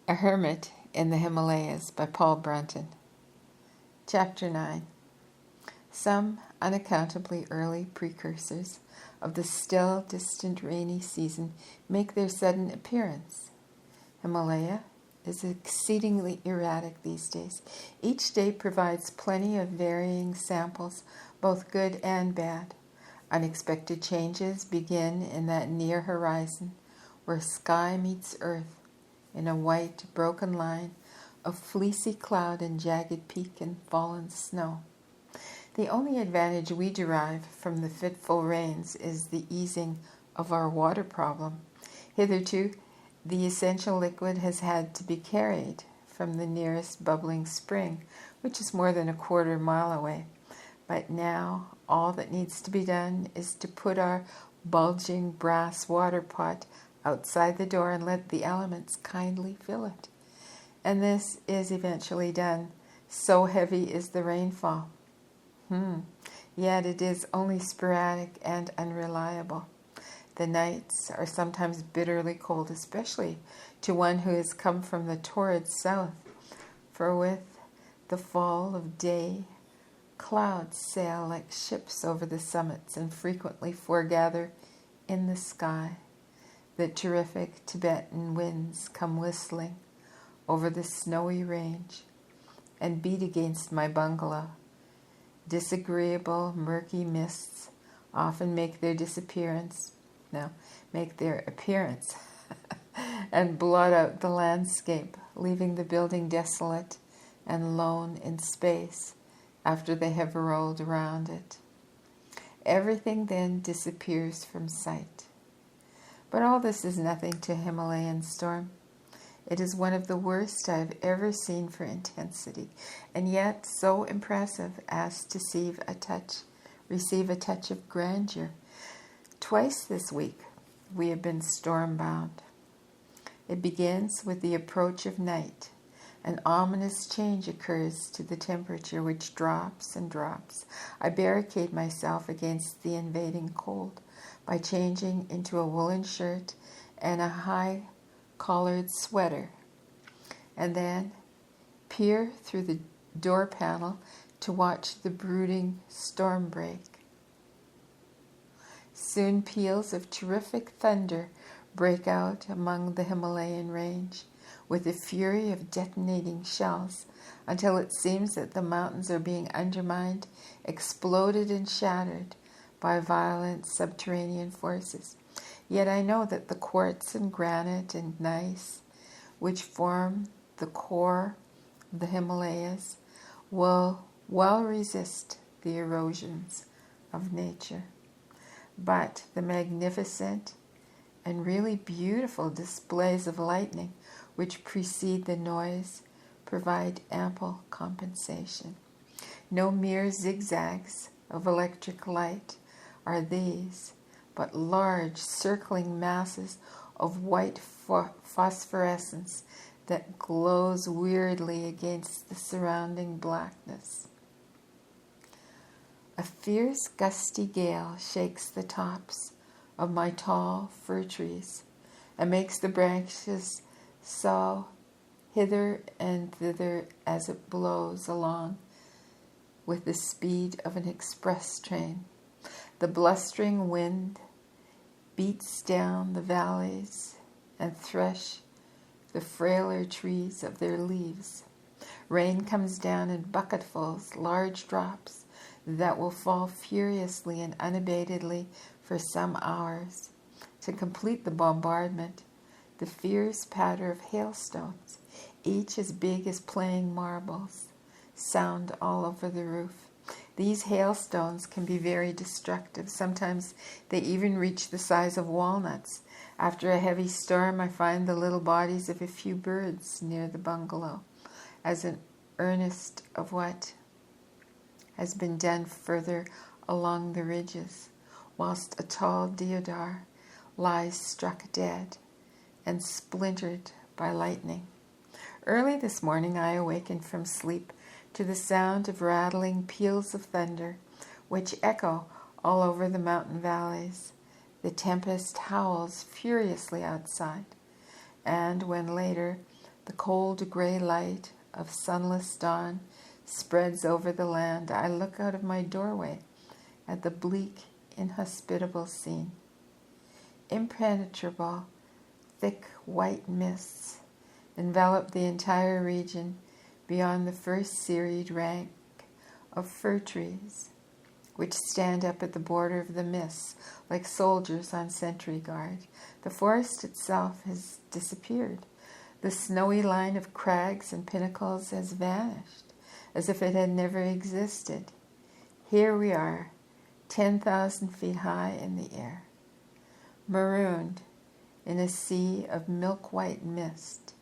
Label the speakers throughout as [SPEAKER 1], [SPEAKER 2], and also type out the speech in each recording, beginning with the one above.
[SPEAKER 1] A Hermit in the Himalayas by Brunton. Chapter 9. Some unaccountably early precursors of the still distant rainy season make their sudden appearance. Himalaya is exceedingly erratic these days. Each day provides plenty of varying samples, both good and bad. Unexpected changes begin in that near horizon where sky meets earth in a white, broken line of fleecy cloud and jagged peak and fallen snow. The only advantage we derive from the fitful rains is the easing of our water problem. Hitherto, the essential liquid has had to be carried from the nearest bubbling spring, which is more than a quarter-mile away. But now, all that needs to be done is to put our bulging brass water pot outside the door and let the elements kindly fill it. And this is eventually done. So heavy is the rainfall. Yet it is only sporadic and unreliable. The nights are sometimes bitterly cold, especially to one who has come from the torrid south. For with the fall of day, clouds sail like ships over the summits and frequently foregather in the sky. The terrific Tibetan winds come whistling over the snowy range and beat against my bungalow. Disagreeable, murky mists often make their appearance and blot out the landscape, leaving the building desolate and lone in space after they have rolled around it. Everything then disappears from sight. But all this is nothing to a Himalayan storm. It is one of the worst I have ever seen for intensity, and yet so impressive as to receive a touch of grandeur. Twice this week we have been storm-bound. It begins with the approach of night. An ominous change occurs to the temperature, which drops and drops. I barricade myself against the invading cold by changing into a woolen shirt and a high-collared sweater, and then peer through the door panel to watch the brooding storm break. Soon peals of terrific thunder break out among the Himalayan range, with the fury of detonating shells, until it seems that the mountains are being undermined, exploded and shattered by violent subterranean forces. Yet I know that the quartz and granite and gneiss, which form the core of the Himalayas, will well resist the erosions of nature. But the magnificent and really beautiful displays of lightning which precede the noise provide ample compensation. No mere zigzags of electric light are these, but large circling masses of white phosphorescence that glows weirdly against the surrounding blackness. A fierce gusty gale shakes the tops of my tall fir trees and makes the branches sough hither and thither as it blows along with the speed of an express train. The blustering wind beats down the valleys and thresh the frailer trees of their leaves. Rain comes down in bucketfuls, large drops that will fall furiously and unabatedly for some hours. To complete the bombardment, the fierce patter of hailstones, each as big as playing marbles, sound all over the roof. These hailstones can be very destructive. Sometimes they even reach the size of walnuts. After a heavy storm, I find the little bodies of a few birds near the bungalow as an earnest of what has been done further along the ridges, whilst a tall deodar lies struck dead and splintered by lightning. Early this morning I awakened from sleep to the sound of rattling peals of thunder, which echo all over the mountain valleys. The tempest howls furiously outside, and when later The cold gray light of sunless dawn spreads over the land. I look out of my doorway at the bleak, inhospitable scene. Impenetrable, thick white mists envelop the entire region beyond the first serried rank of fir trees, which stand up at the border of the mists like soldiers on sentry guard. The forest itself has disappeared. The snowy line of crags and pinnacles has vanished, as if it had never existed. Here we are, 10,000 feet high in the air, marooned in a sea of milk-white mist.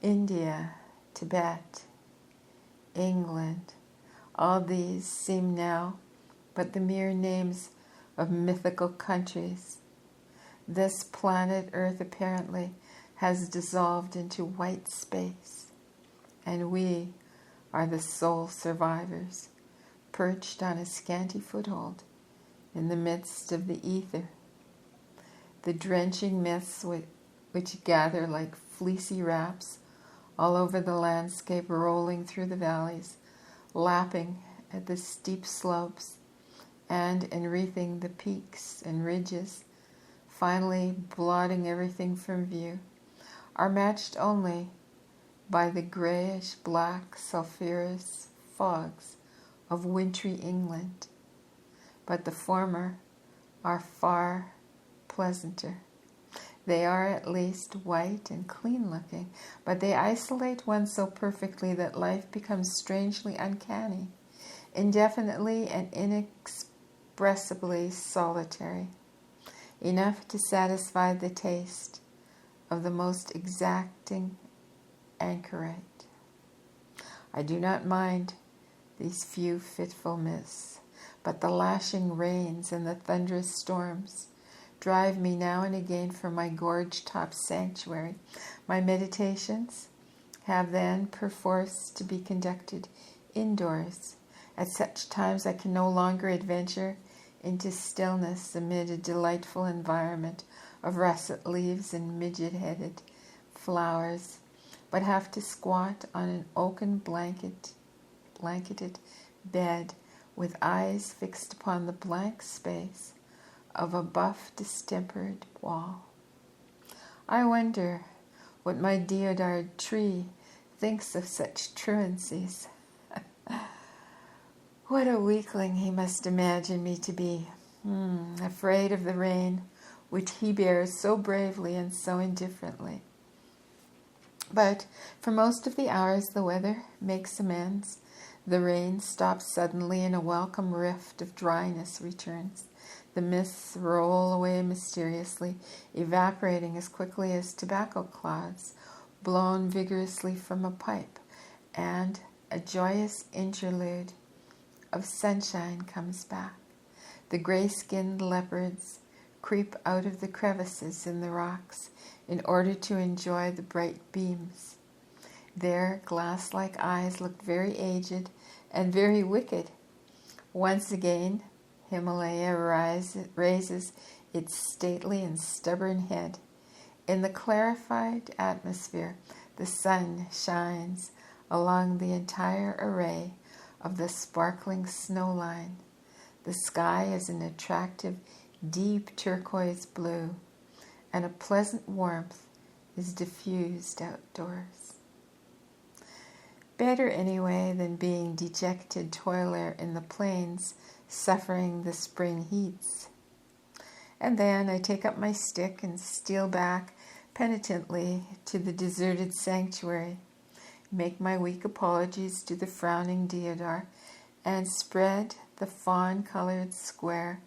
[SPEAKER 1] India, Tibet, England, all these seem now but the mere names of mythical countries. This planet Earth apparently has dissolved into white space, and we are the sole survivors, perched on a scanty foothold in the midst of the ether. The drenching mists which gather like fleecy wraps all over the landscape, rolling through the valleys, lapping at the steep slopes, and enwreathing the peaks and ridges, finally blotting everything from view, are matched only by the grayish-black sulphurous fogs of wintry England. But the former are far pleasanter. They are at least white and clean-looking, but they isolate one so perfectly that life becomes strangely uncanny, indefinitely and inexpressibly solitary, enough to satisfy the taste of the most exacting anchorite. I do not mind these few fitful mists, but the lashing rains and the thunderous storms drive me now and again from my gorge-top sanctuary. My meditations have then perforce to be conducted indoors. At such times I can no longer adventure into stillness amid a delightful environment of russet leaves and midget-headed flowers, but have to squat on an oaken blanketed bed with eyes fixed upon the blank space of a buff distempered wall. I wonder what my deodar tree thinks of such truancies. What a weakling he must imagine me to be, afraid of the rain, which he bears so bravely and so indifferently. But for most of the hours the weather makes amends. The rain stops suddenly and a welcome rift of dryness returns. The mists roll away mysteriously, evaporating as quickly as tobacco clods blown vigorously from a pipe, and a joyous interlude of sunshine comes back. The gray-skinned leopards creep out of the crevices in the rocks in order to enjoy the bright beams. Their glass-like eyes look very aged and very wicked. Once again, Himalaya raises its stately and stubborn head. In the clarified atmosphere, the sun shines along the entire array of the sparkling snow line. The sky is an attractive, deep turquoise blue, and a pleasant warmth is diffused outdoors. Better anyway than being dejected toiler in the plains, suffering the spring heats. And then I take up my stick and steal back penitently to the deserted sanctuary, make my weak apologies to the frowning deodar, and spread the fawn-colored square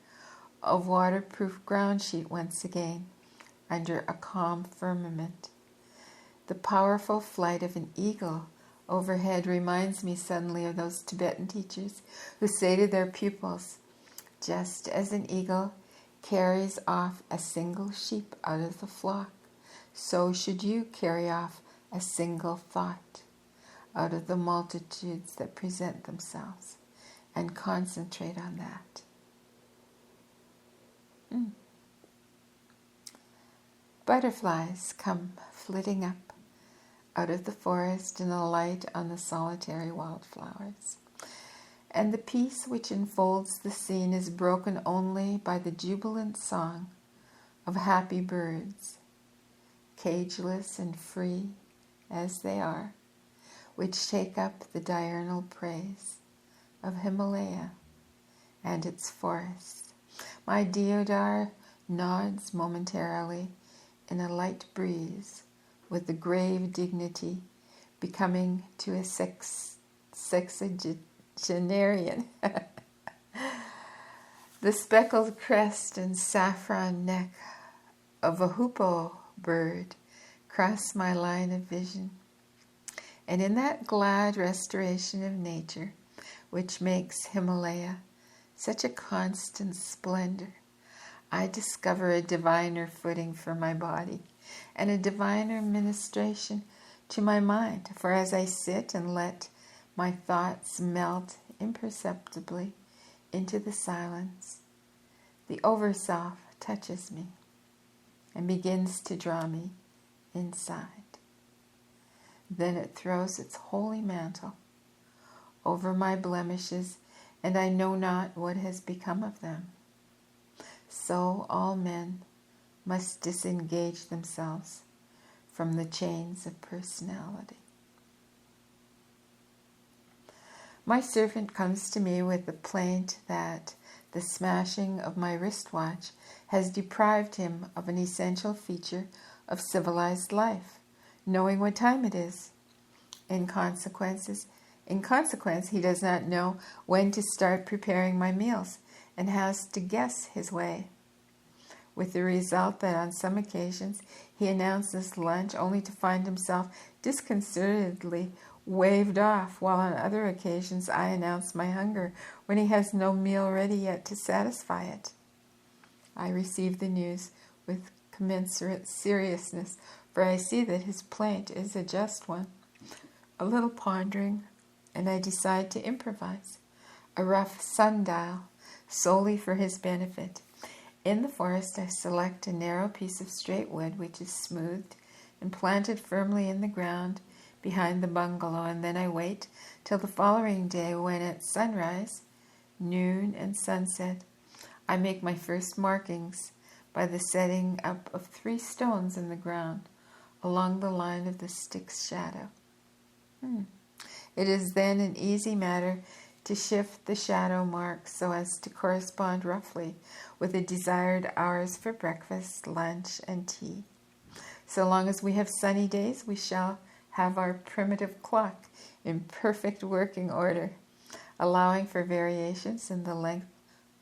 [SPEAKER 1] of waterproof ground sheet once again under a calm firmament. The powerful flight of an eagle overhead reminds me suddenly of those Tibetan teachers who say to their pupils, just as an eagle carries off a single sheep out of the flock, so should you carry off a single thought out of the multitudes that present themselves, and concentrate on that. Butterflies come flitting up out of the forest and a light on the solitary wildflowers. And the peace which enfolds the scene is broken only by the jubilant song of happy birds, cageless and free as they are, which take up the diurnal praise of Himalaya and its forests. My deodar nods momentarily in a light breeze with the grave dignity becoming to a sexagenarian. The speckled crest and saffron neck of a hoopoe bird cross my line of vision. And in that glad restoration of nature, which makes Himalaya such a constant splendor, I discover a diviner footing for my body and a diviner ministration to my mind. For as I sit and let my thoughts melt imperceptibly into the silence, the Overself touches me and begins to draw me inside. Then it throws its holy mantle over my blemishes, and I know not what has become of them. So all men must disengage themselves from the chains of personality. My servant comes to me with the plaint that the smashing of my wristwatch has deprived him of an essential feature of civilized life, knowing what time it is. In consequence, he does not know when to start preparing my meals and has to guess his way, with the result that on some occasions he announces lunch only to find himself disconcertedly waved off, while on other occasions I announce my hunger when he has no meal ready yet to satisfy it. I receive the news with commensurate seriousness, for I see that his plaint is a just one. A little pondering, and I decide to improvise a rough sundial solely for his benefit. In the forest I select a narrow piece of straight wood which is smoothed and planted firmly in the ground behind the bungalow, and then I wait till the following day, when at sunrise, noon, and sunset I make my first markings by the setting up of 3 stones in the ground along the line of the stick's shadow. It is then an easy matter to shift the shadow marks so as to correspond roughly with the desired hours for breakfast, lunch, and tea. So long as we have sunny days, we shall have our primitive clock in perfect working order, allowing for variations in the length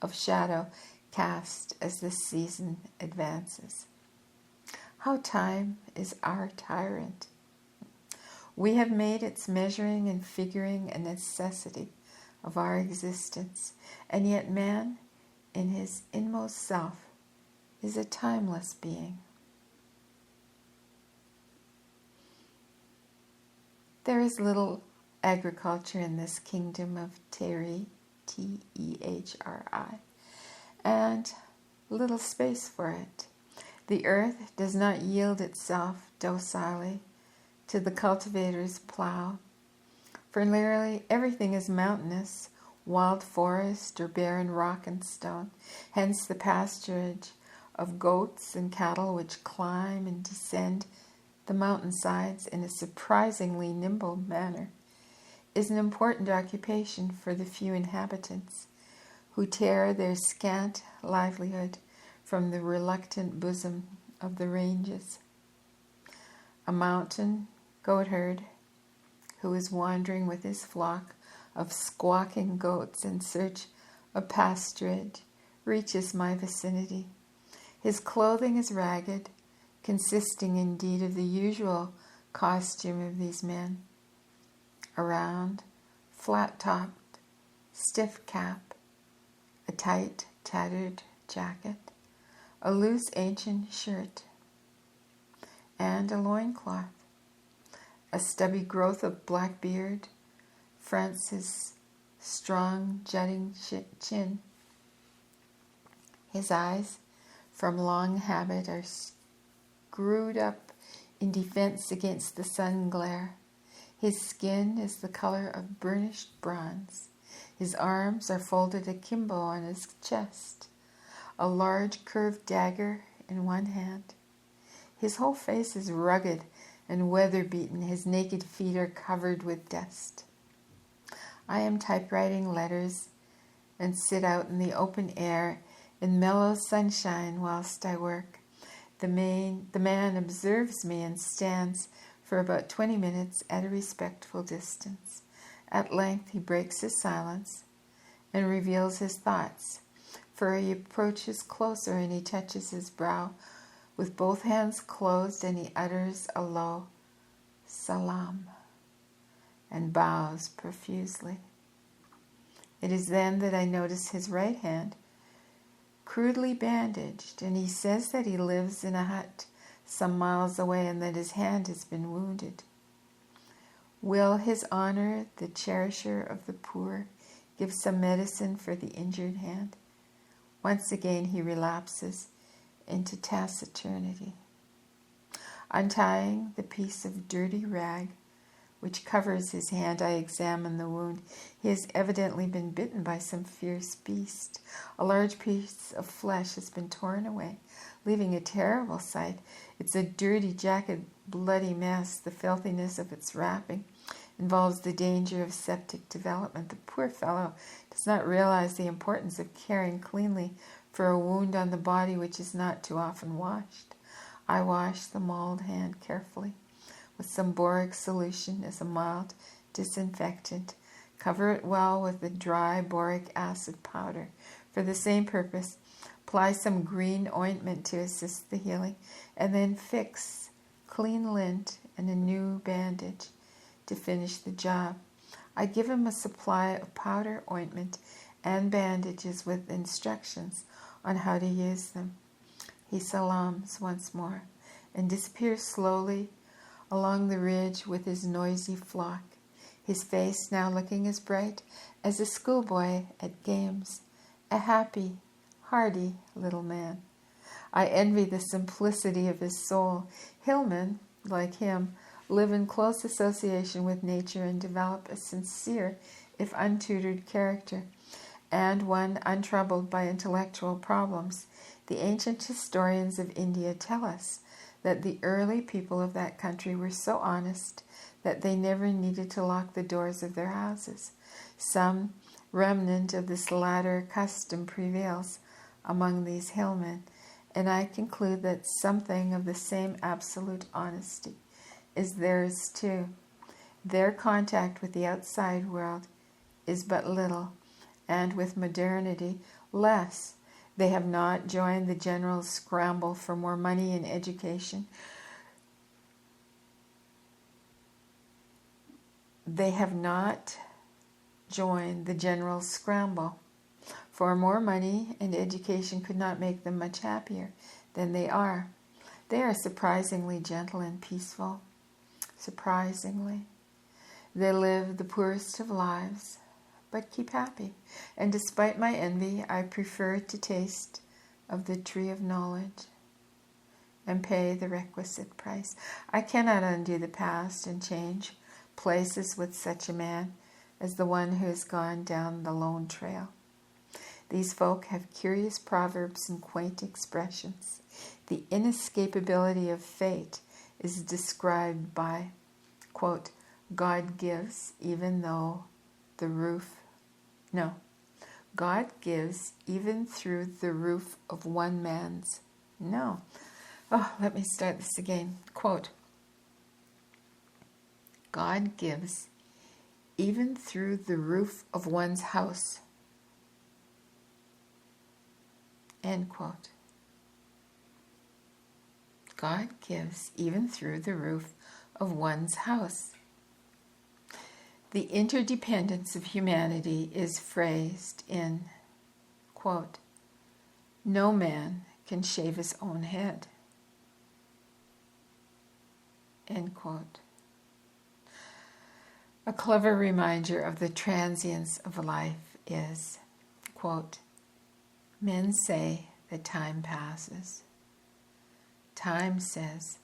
[SPEAKER 1] of shadow cast as the season advances. How time is our tyrant! We have made its measuring and figuring a necessity of our existence, and yet man, in his inmost self, is a timeless being. There is little agriculture in this kingdom of Tehri, T-E-H-R-I, and little space for it. The earth does not yield itself docilely to the cultivator's plow, for nearly everything is mountainous, wild forest or barren rock and stone, hence the pasturage of goats and cattle which climb and descend the mountainsides in a surprisingly nimble manner, is an important occupation for the few inhabitants who tear their scant livelihood from the reluctant bosom of the ranges. A mountain goatherd who is wandering with his flock of squawking goats in search of pasturage reaches my vicinity. His clothing is ragged, consisting indeed of the usual costume of these men: a round, flat-topped, stiff cap, a tight, tattered jacket, a loose ancient shirt, and a loincloth. A stubby growth of black beard fronts his strong, jutting chin. His eyes, from long habit, are screwed up in defense against the sun glare. His skin is the color of burnished bronze. His arms are folded akimbo on his chest, a large curved dagger in one hand. His whole face is rugged and weather-beaten. His naked feet are covered with dust. I am typewriting letters and sit out in the open air in mellow sunshine whilst I work. The man observes me and stands for about 20 minutes at a respectful distance. At length he breaks his silence and reveals his thoughts, for he approaches closer and he touches his brow with both hands closed, and he utters a low salam and bows profusely. It is then that I notice his right hand crudely bandaged, and he says that he lives in a hut some miles away and that his hand has been wounded. Will His Honor, the cherisher of the poor, give some medicine for the injured hand? Once again he relapses into taciturnity. Untying the piece of dirty rag which covers his hand, I examine the wound. He has evidently been bitten by some fierce beast. A large piece of flesh has been torn away, leaving a terrible sight. It's a dirty, jagged, bloody mess. The filthiness of its wrapping involves the danger of septic development. The poor fellow does not realize the importance of caring cleanly for a wound on the body which is not too often washed. I wash the mauled hand carefully with some boric solution as a mild disinfectant. Cover it well with the dry boric acid powder. For the same purpose, apply some green ointment to assist the healing, and then fix clean lint and a new bandage to finish the job. I give him a supply of powder, ointment, and bandages with instructions on how to use them. He salams once more and disappears slowly along the ridge with his noisy flock, his face now looking as bright as a schoolboy at games, a happy, hearty little man. I envy the simplicity of his soul. Hillmen, like him, live in close association with nature and develop a sincere, if untutored, character, and one untroubled by intellectual problems. The ancient historians of India tell us that the early people of that country were so honest that they never needed to lock the doors of their houses. Some remnant of this latter custom prevails among these hillmen, and I conclude that something of the same absolute honesty is theirs too. Their contact with the outside world is but little, and with modernity less. They have not joined the general scramble for more money and education. They have not joined the general scramble for more money, and education could not make them much happier than they are. They are surprisingly gentle and peaceful. Surprisingly. They live the poorest of lives, but keep happy. And despite my envy, I prefer to taste of the tree of knowledge and pay the requisite price. I cannot undo the past and change places with such a man as the one who has gone down the lone trail. These folk have curious proverbs and quaint expressions. The inescapability of fate is described by, quote, God gives even though the roof, no, God gives even through the roof of one man's, no. Oh, let me start this again. Quote, God gives even through the roof of one's house. End quote. God gives even through the roof of one's house. The interdependence of humanity is phrased in, quote, no man can shave his own head. End quote. A clever reminder of the transience of life is, quote, men say that time passes. Time says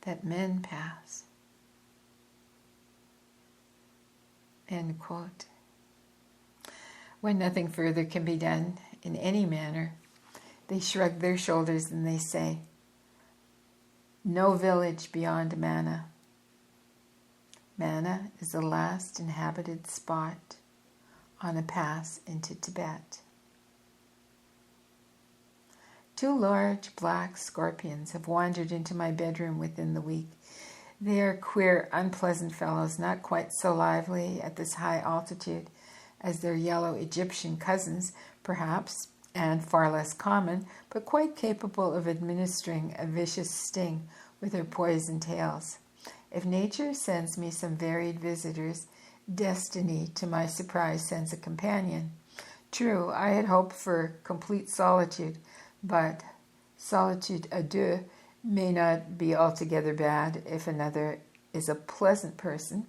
[SPEAKER 1] that men pass. End quote. When nothing further can be done in any manner, they shrug their shoulders and they say, "No village beyond Mana." Mana is the last inhabited spot on a pass into Tibet. 2 large black scorpions have wandered into my bedroom within the week. They are queer, unpleasant fellows, not quite so lively at this high altitude as their yellow Egyptian cousins, perhaps, and far less common, but quite capable of administering a vicious sting with their poison tails. If nature sends me some varied visitors, destiny, to my surprise, sends a companion. True, I had hoped for complete solitude, but solitude à deux may not be altogether bad if another is a pleasant person,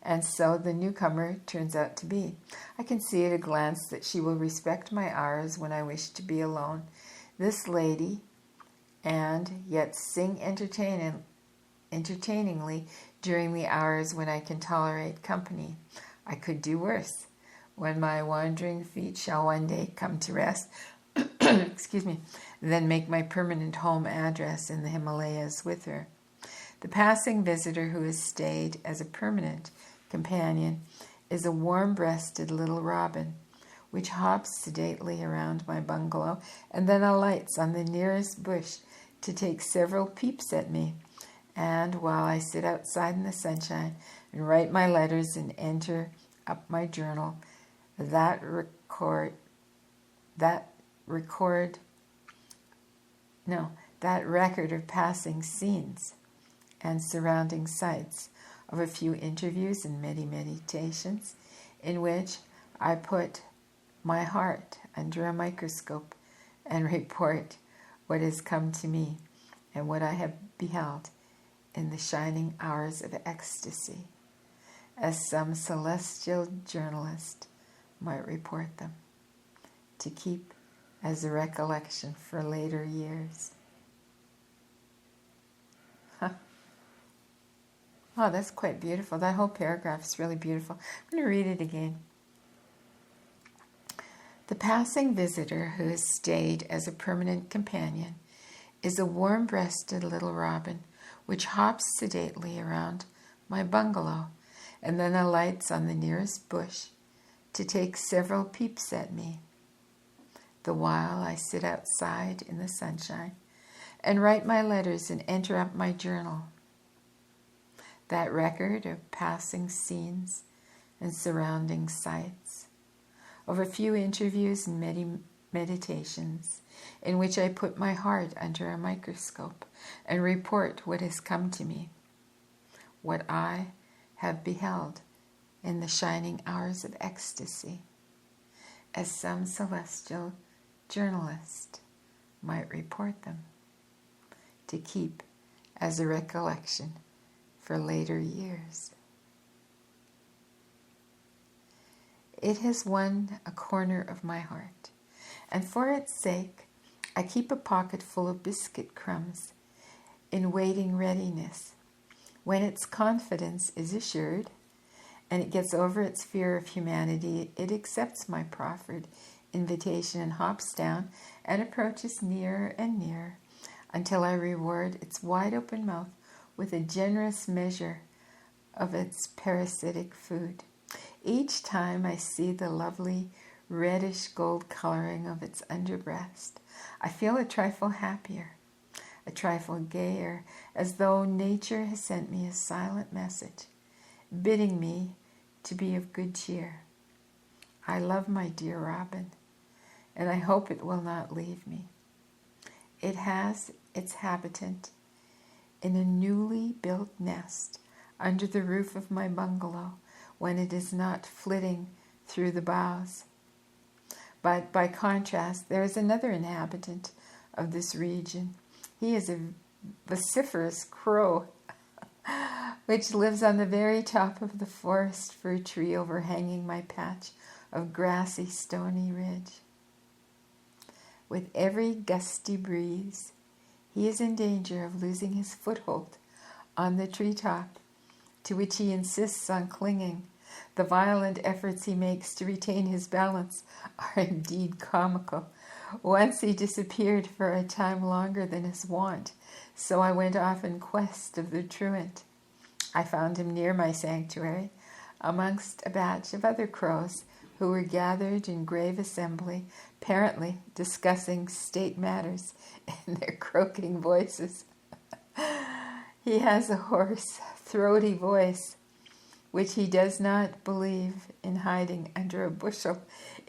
[SPEAKER 1] and so the newcomer turns out to be. I can see at a glance that she will respect my hours when I wish to be alone. This lady, and yet sing entertainingly during the hours when I can tolerate company. I could do worse. When my wandering feet shall one day come to rest, then make my permanent home address in the Himalayas with her. The passing visitor who has stayed as a permanent companion is a warm-breasted little robin, which hops sedately around my bungalow and then alights on the nearest bush to take several peeps at me. And while I sit outside in the sunshine and write my letters and enter up my journal, that record of passing scenes and surrounding sights, of a few interviews and many meditations, in which I put my heart under a microscope and report what has come to me and what I have beheld in the shining hours of ecstasy, as some celestial journalist might report them, to keep as a recollection for later years. Oh, that's quite beautiful. That whole paragraph is really beautiful. I'm going to read it again. The passing visitor who has stayed as a permanent companion is a warm-breasted little robin which hops sedately around my bungalow and then alights on the nearest bush to take several peeps at me, the while I sit outside in the sunshine and write my letters and enter up my journal. That record of passing scenes and surrounding sights, of a few interviews and many meditations, in which I put my heart under a microscope and report what has come to me, what I have beheld in the shining hours of ecstasy, as some celestial journalist might report them, to keep as a recollection for later years. It has won a corner of my heart, and for its sake I keep a pocket full of biscuit crumbs in waiting readiness. When its confidence is assured, and it gets over its fear of humanity, it accepts my proffered invitation and hops down and approaches nearer and nearer until I reward its wide open mouth with a generous measure of its parasitic food. Each time I see the lovely reddish gold coloring of its underbreast, I feel a trifle happier, a trifle gayer, as though nature has sent me a silent message, bidding me to be of good cheer. I love my dear robin, and I hope it will not leave me. It has its habitant in a newly built nest under the roof of my bungalow when it is not flitting through the boughs. But by contrast, there is another inhabitant of this region. He is a vociferous crow which lives on the very top of the forest fir tree overhanging my patch of grassy stony ridge. With every gusty breeze, he is in danger of losing his foothold on the treetop, to which he insists on clinging. The violent efforts he makes to retain his balance are indeed comical. Once he disappeared for a time longer than his wont, so I went off in quest of the truant. I found him near my sanctuary, amongst a batch of other crows who were gathered in grave assembly, apparently discussing state matters in their croaking voices. He has a hoarse, throaty voice, which he does not believe in hiding under a bushel.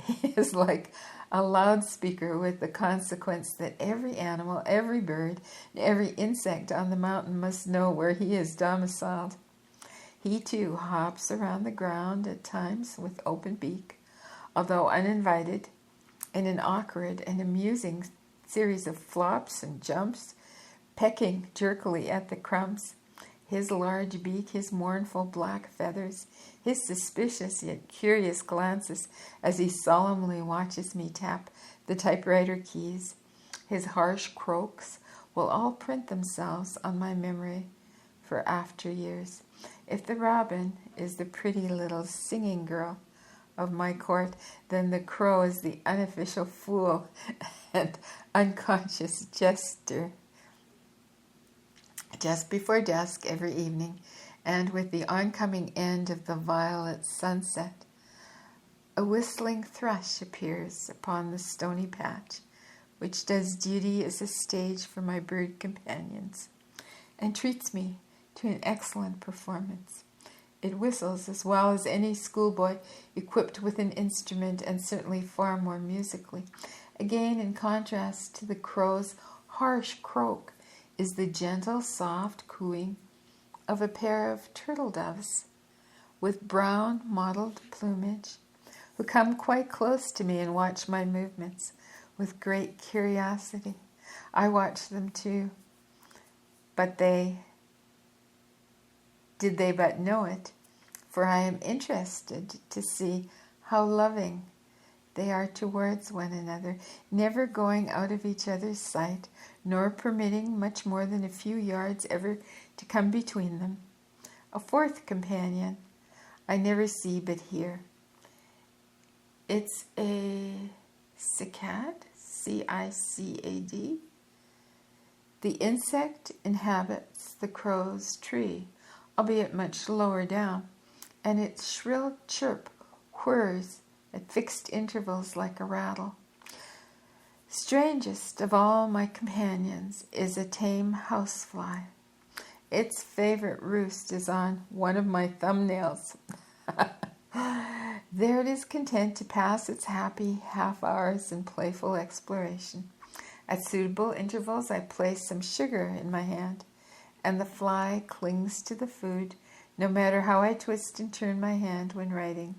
[SPEAKER 1] He is like a loudspeaker, with the consequence that every animal, every bird, and every insect on the mountain must know where he is domiciled. He too hops around the ground at times with open beak, although uninvited, in an awkward and amusing series of flops and jumps, pecking jerkily at the crumbs. His large beak, his mournful black feathers, his suspicious yet curious glances as he solemnly watches me tap the typewriter keys, his harsh croaks will all print themselves on my memory for after years. If the robin is the pretty little singing girl of my court, then the crow is the unofficial fool and unconscious jester. Just before dusk every evening, and with the oncoming end of the violet sunset, a whistling thrush appears upon the stony patch, which does duty as a stage for my bird companions, and treats me to an excellent performance. It whistles as well as any schoolboy equipped with an instrument, and certainly far more musically. Again, in contrast to the crow's harsh croak, is the gentle, soft cooing of a pair of turtle doves with brown mottled plumage, who come quite close to me and watch my movements with great curiosity. I watch them too, but did they but know it, for I am interested to see how loving they are towards one another, never going out of each other's sight, nor permitting much more than a few yards ever to come between them. A fourth companion I never see but hear. It's a cicad, C-I-C-A-D. The insect inhabits the crow's tree, albeit much lower down, and its shrill chirp whirs at fixed intervals like a rattle. Strangest of all my companions is a tame housefly. Its favorite roost is on one of my thumbnails. There it is content to pass its happy half hours in playful exploration. At suitable intervals I place some sugar in my hand, and the fly clings to the food, no matter how I twist and turn my hand when writing.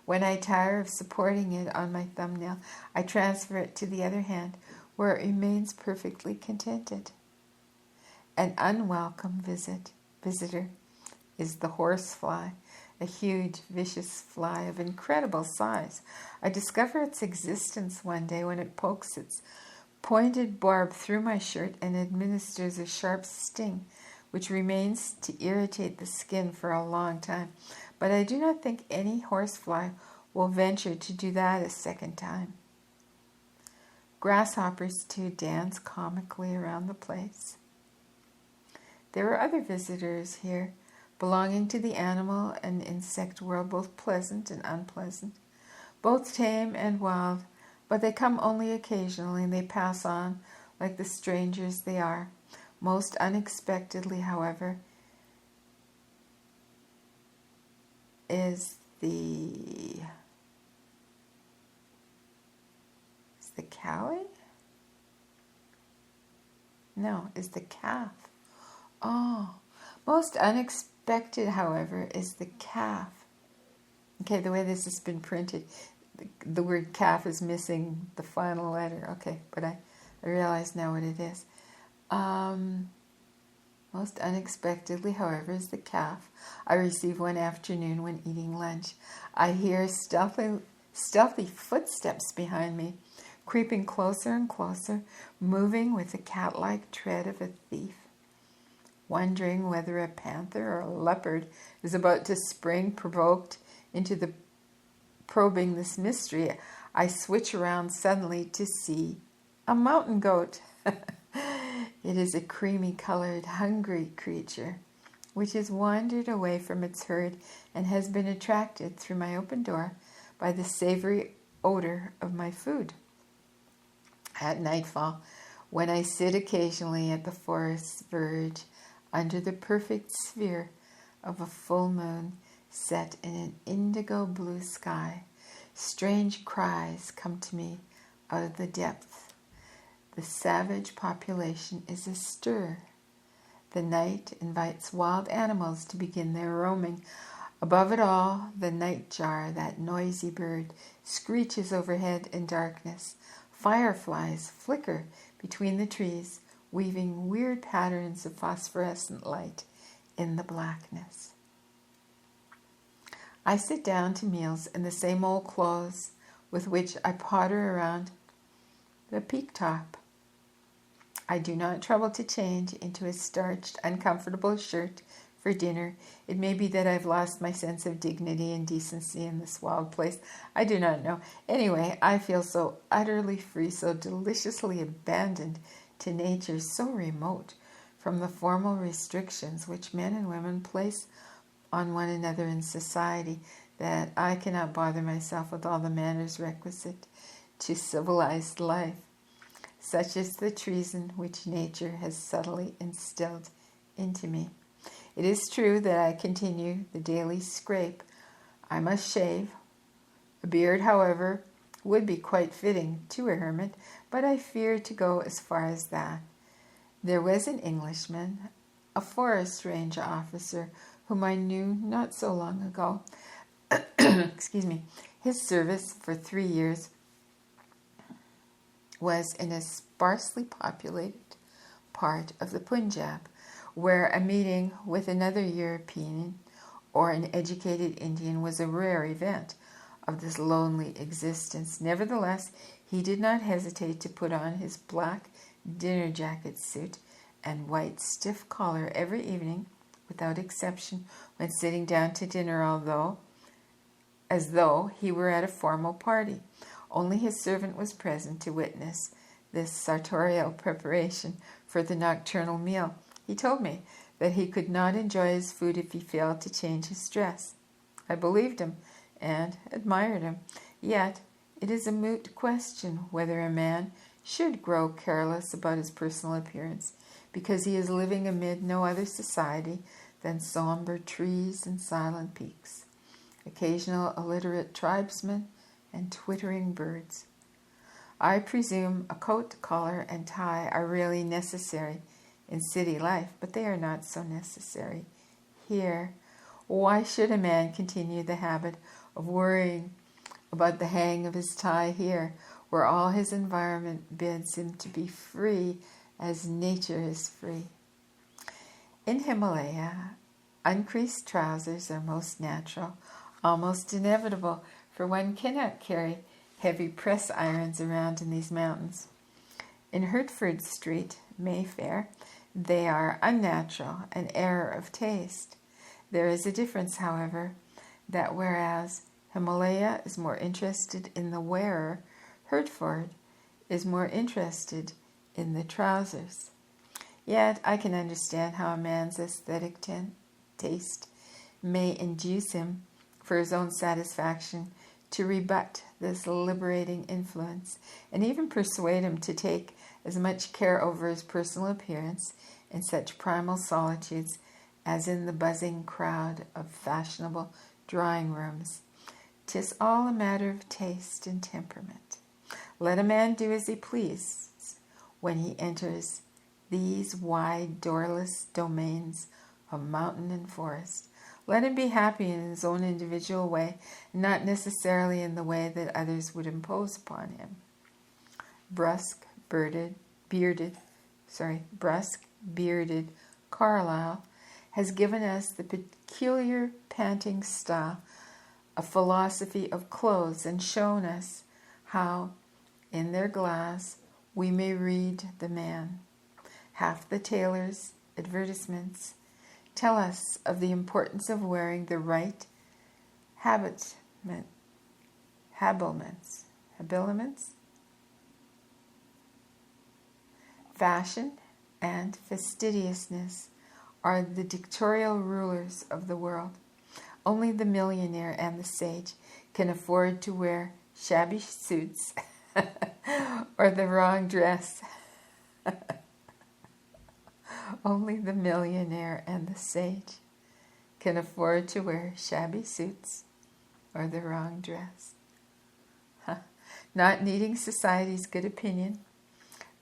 [SPEAKER 1] When I tire of supporting it on my thumbnail, I transfer it to the other hand, where it remains perfectly contented. An unwelcome visitor is the horsefly, a huge, vicious fly of incredible size. I discover its existence one day when it pokes its pointed barb through my shirt and administers a sharp sting, which remains to irritate the skin for a long time. But I do not think any horsefly will venture to do that a second time. Grasshoppers, too, dance comically around the place. There are other visitors here, belonging to the animal and insect world, both pleasant and unpleasant, both tame and wild, but they come only occasionally, and they pass on like the strangers they are. Most unexpectedly, however, is the cowie? No, is the calf. Oh, most unexpected, however, is the calf. Okay, the way this has been printed, the word calf is missing the final letter. Okay, but I realize now what it is. Most unexpectedly, however, is the calf I received one afternoon when eating lunch. I hear stealthy footsteps behind me, creeping closer and closer, moving with the cat-like tread of a thief. wondering whether a panther or a leopard is about to spring, provoked into the probing this mystery. I switch around suddenly to see a mountain goat. It is a creamy-colored, hungry creature which has wandered away from its herd and has been attracted through my open door by the savory odor of my food. At nightfall, when I sit occasionally at the forest's verge under the perfect sphere of a full moon set in an indigo blue sky, strange cries come to me out of the depth. The savage population is astir. The night invites wild animals to begin their roaming. Above it all, the nightjar, that noisy bird, screeches overhead in darkness. Fireflies flicker between the trees, weaving weird patterns of phosphorescent light in the blackness. I sit down to meals in the same old clothes with which I potter around the peak top. I do not trouble to change into a starched, uncomfortable shirt for dinner. It may be that I've lost my sense of dignity and decency in this wild place. I do not know. Anyway, I feel so utterly free, so deliciously abandoned to nature, so remote from the formal restrictions which men and women place on one another in society, that I cannot bother myself with all the manners requisite to civilized life. Such is the treason which nature has subtly instilled into me. It is true that I continue the daily scrape. I must shave. A beard, however, would be quite fitting to a hermit, but I fear to go as far as that. There was an Englishman, a forest range officer, whom I knew not so long ago. Excuse me. His service for 3 years was in a sparsely populated part of the Punjab, where a meeting with another European or an educated Indian was a rare event of this lonely existence. Nevertheless, he did not hesitate to put on his black dinner jacket suit and white stiff collar every evening, without exception, when sitting down to dinner, as though he were at a formal party. Only his servant was present to witness this sartorial preparation for the nocturnal meal. He told me that he could not enjoy his food if he failed to change his dress. I believed him and admired him. Yet it is a moot question whether a man should grow careless about his personal appearance because he is living amid no other society than somber trees and silent peaks, occasional illiterate tribesmen, and twittering birds. I presume a coat, collar, and tie are really necessary in city life, but they are not so necessary here. Why should a man continue the habit of worrying about the hang of his tie here, where all his environment bids him to be free as nature is free? In Himalaya, uncreased trousers are most natural, almost inevitable, for one cannot carry heavy press irons around in these mountains. In Hertford Street, Mayfair, they are unnatural, an error of taste. There is a difference, however, that whereas Himalaya is more interested in the wearer, Hertford is more interested in the trousers. Yet I can understand how a man's aesthetic taste may induce him, for his own satisfaction, to rebut this liberating influence, and even persuade him to take as much care over his personal appearance in such primal solitudes as in the buzzing crowd of fashionable drawing rooms. 'Tis all a matter of taste and temperament. Let a man do as he pleases when he enters these wide, doorless domains of mountain and forest. Let him be happy in his own individual way, not necessarily in the way that others would impose upon him. Brusque, bearded Carlyle has given us the peculiar panting style, a philosophy of clothes, and shown us how, in their glass, we may read the man. Half the tailors advertisements tell us of the importance of wearing the right habiliments. Fashion and fastidiousness are the dictatorial rulers of the world. Only the millionaire and the sage can afford to wear shabby suits or the wrong dress. Only the millionaire and the sage can afford to wear shabby suits or the wrong dress. Not needing society's good opinion,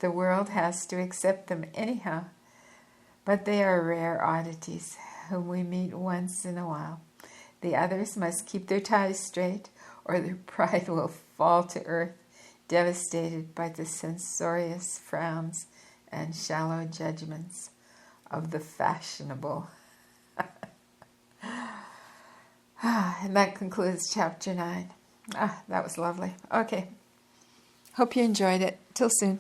[SPEAKER 1] the world has to accept them anyhow, but they are rare oddities whom we meet once in a while. The others must keep their ties straight, or their pride will fall to earth, devastated by the censorious frowns and shallow judgments of the fashionable. And that concludes chapter 9. That was lovely. Okay. Hope you enjoyed it. Till soon.